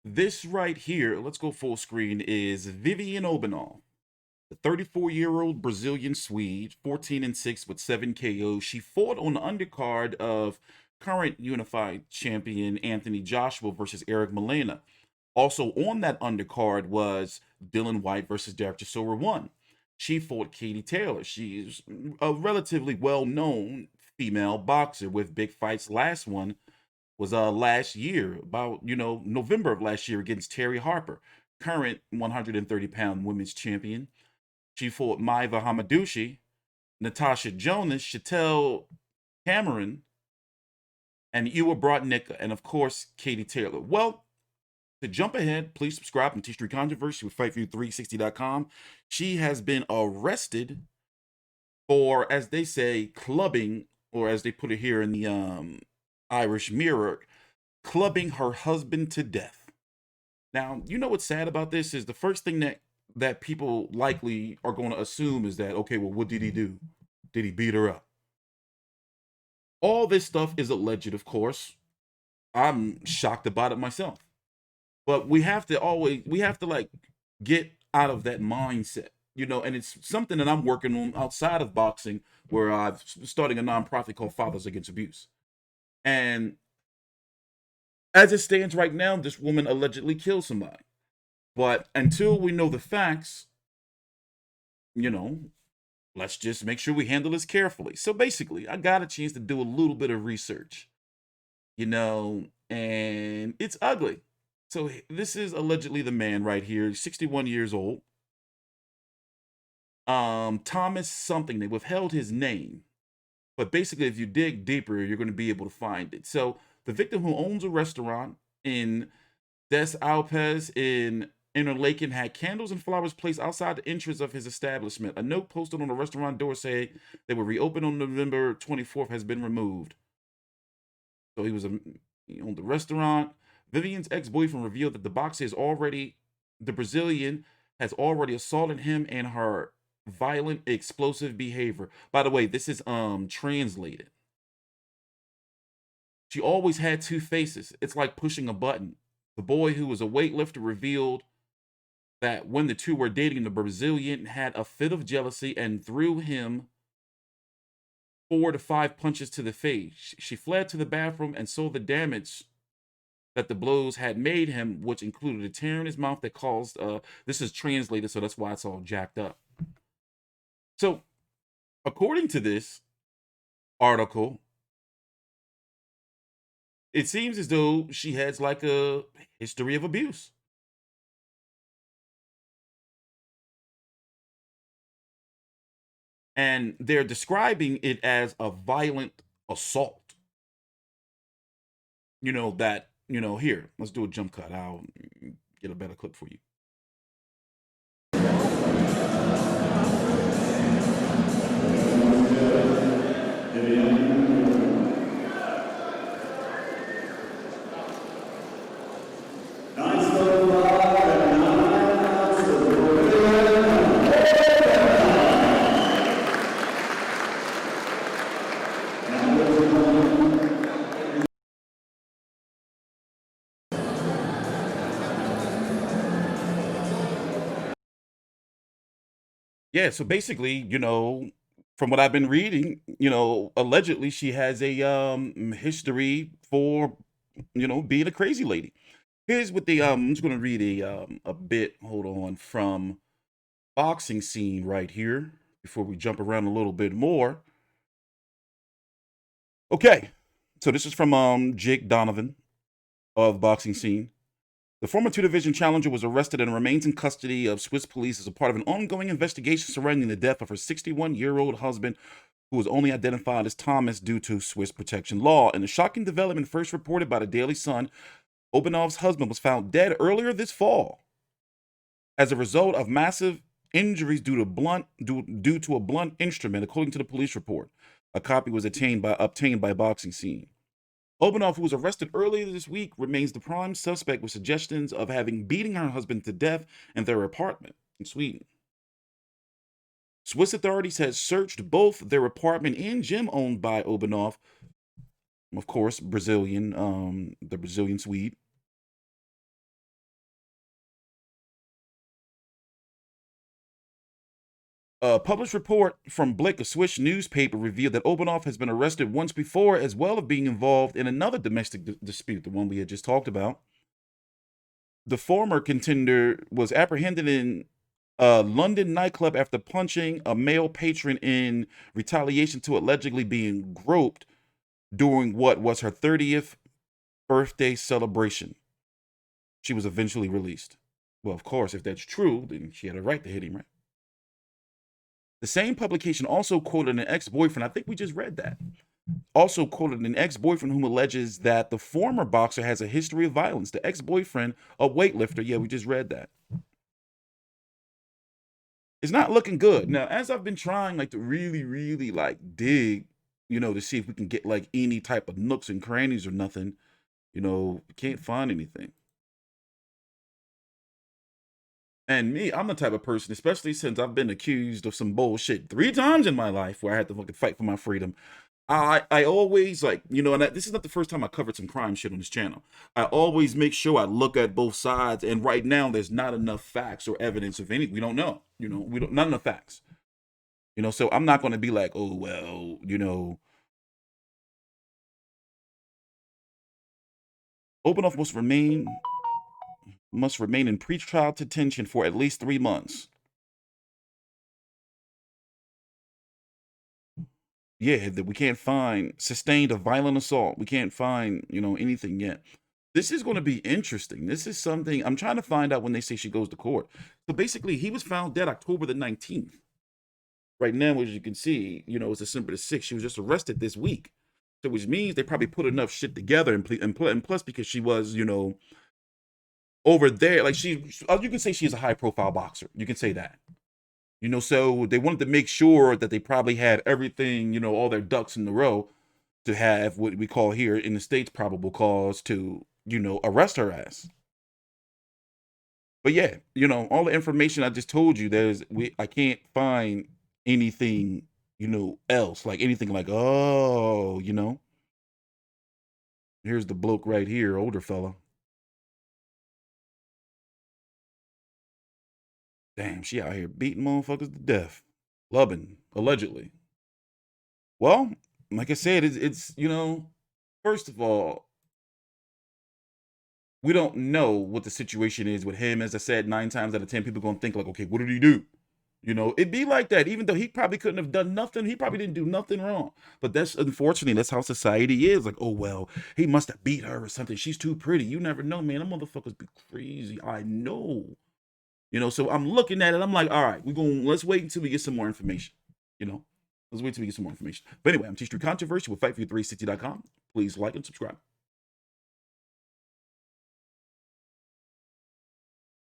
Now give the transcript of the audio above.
This right here, let's go full screen, is Viviane Obenauf, the 34-year-old Brazilian Swede, 14-6 with 7 KOs. She fought on the undercard of current unified champion Anthony Joshua versus Eric Molina. Also on that undercard was Dylan White versus Derek Chisora 1. She fought Katie Taylor. She's a relatively well-known female boxer with big fights. Last one was last year, about November of last year, against Terry Harper, current 130-pound women's champion. She fought Maiva Hamadushi, Natasha Jonas, Chattel Cameron, and Ewa Brodnicka, and of course Katie Taylor. Well, to jump ahead, please subscribe to TstreeT Controversy with FightView360.com. She has been arrested for, as they say, clubbing, or as they put it here in the Irish Mirror, clubbing her husband to death. Now, you know what's sad about this is the first thing that people likely are going to assume is that, okay, well, what did he do? Did he beat her up? All this stuff is alleged, of course. I'm shocked about it myself. But we have to like get out of that mindset, and it's something that I'm working on outside of boxing, where I'm starting a nonprofit called Fathers Against Abuse. And as it stands right now, this woman allegedly killed somebody. But until we know the facts, let's just make sure we handle this carefully. So basically, I got a chance to do a little bit of research, and it's ugly. So this is allegedly the man right here, 61 years old. Thomas something. They withheld his name. But basically, if you dig deeper, you're going to be able to find it. So the victim, who owns a restaurant in Des Alpes in Interlaken, had candles and flowers placed outside the entrance of his establishment. A note posted on the restaurant door saying they will reopen on November 24th has been removed. So he owned the restaurant. Viviane's ex-boyfriend revealed that the Brazilian has already assaulted him and her violent, explosive behavior. By the way, this is translated. She always had two faces. It's like pushing a button. The boy, who was a weightlifter, revealed that when the two were dating, the Brazilian had a fit of jealousy and threw him 4 to 5 punches to the face. She fled to the bathroom and saw the damage that the blows had made him, which included a tear in his mouth that caused, this is translated, so that's why it's all jacked up. So, according to this article, it seems as though she has like a history of abuse. And they're describing it as a violent assault. Here, let's do a jump cut. I'll get a better clip for you. Yeah, so basically, from what I've been reading, allegedly she has a history for, being a crazy lady. Here's what I'm just gonna read a bit, hold on, from Boxing Scene right here before we jump around a little bit more. Okay, so this is from Jake Donovan of Boxing Scene. The former two-division challenger was arrested and remains in custody of Swiss police as a part of an ongoing investigation surrounding the death of her 61-year-old husband, who was only identified as Thomas due to Swiss protection law. In a shocking development first reported by the Daily Sun, Obenauf's husband was found dead earlier this fall as a result of massive injuries due to a blunt instrument, according to the police report. A copy was obtained by Boxing Scene. Obenauf, who was arrested earlier this week, remains the prime suspect with suggestions of having beaten her husband to death in their apartment in Sweden. Swiss authorities had searched both their apartment and gym owned by Obenauf, of course, the Brazilian Swede. A published report from Blick, a Swiss newspaper, revealed that Obenauf has been arrested once before, as well as being involved in another domestic dispute, the one we had just talked about. The former contender was apprehended in a London nightclub after punching a male patron in retaliation to allegedly being groped during what was her 30th birthday celebration. She was eventually released. Well, of course, if that's true, then she had a right to hit him, right? The same publication also quoted an ex-boyfriend. I think we just read that. Also quoted an ex-boyfriend whom alleges that the former boxer has a history of violence. The ex-boyfriend, a weightlifter. Yeah, we just read that. It's not looking good. Now, as I've been trying like to really like dig, to see if we can get like any type of nooks and crannies or nothing, we can't find anything. And me, I'm the type of person, especially since I've been accused of some bullshit 3 times in my life where I had to fucking fight for my freedom. I always like, and this is not the first time I covered some crime shit on this channel. I always make sure I look at both sides. And right now, there's not enough facts or evidence of any. We don't know. We don't not enough facts. So I'm not going to be like, oh well, Obenauf must remain in pretrial detention for at least 3 months. Yeah, that we can't find sustained a violent assault. We can't find, anything yet. This is going to be interesting. This is something I'm trying to find out when they say she goes to court. So basically, he was found dead October the 19th. Right now, as you can see, it's December the 6th. She was just arrested this week. So which means they probably put enough shit together and plus because she was, over there, like you can say she's a high profile boxer. You can say that. So they wanted to make sure that they probably had everything, all their ducks in a row to have what we call here in the States probable cause to, arrest her ass. But yeah, all the information I just told you, I can't find anything, else, like anything like, oh, here's the bloke right here, older fella. Damn, she out here beating motherfuckers to death. Loving, allegedly. Well, like I said, it's first of all, we don't know what the situation is with him. As I said, 9 times out of 10, people gonna think like, okay, what did he do? It'd be like that, even though he probably couldn't have done nothing. He probably didn't do nothing wrong. But unfortunately, that's how society is. Like, oh, well, he must have beat her or something. She's too pretty. You never know, man. Them motherfuckers be crazy. I know. So I'm looking at it. I'm like, all right, let's wait until we get some more information. Let's wait till we get some more information. But anyway, I'm TstreeT Controversy with FightFu360.com. Please like and subscribe.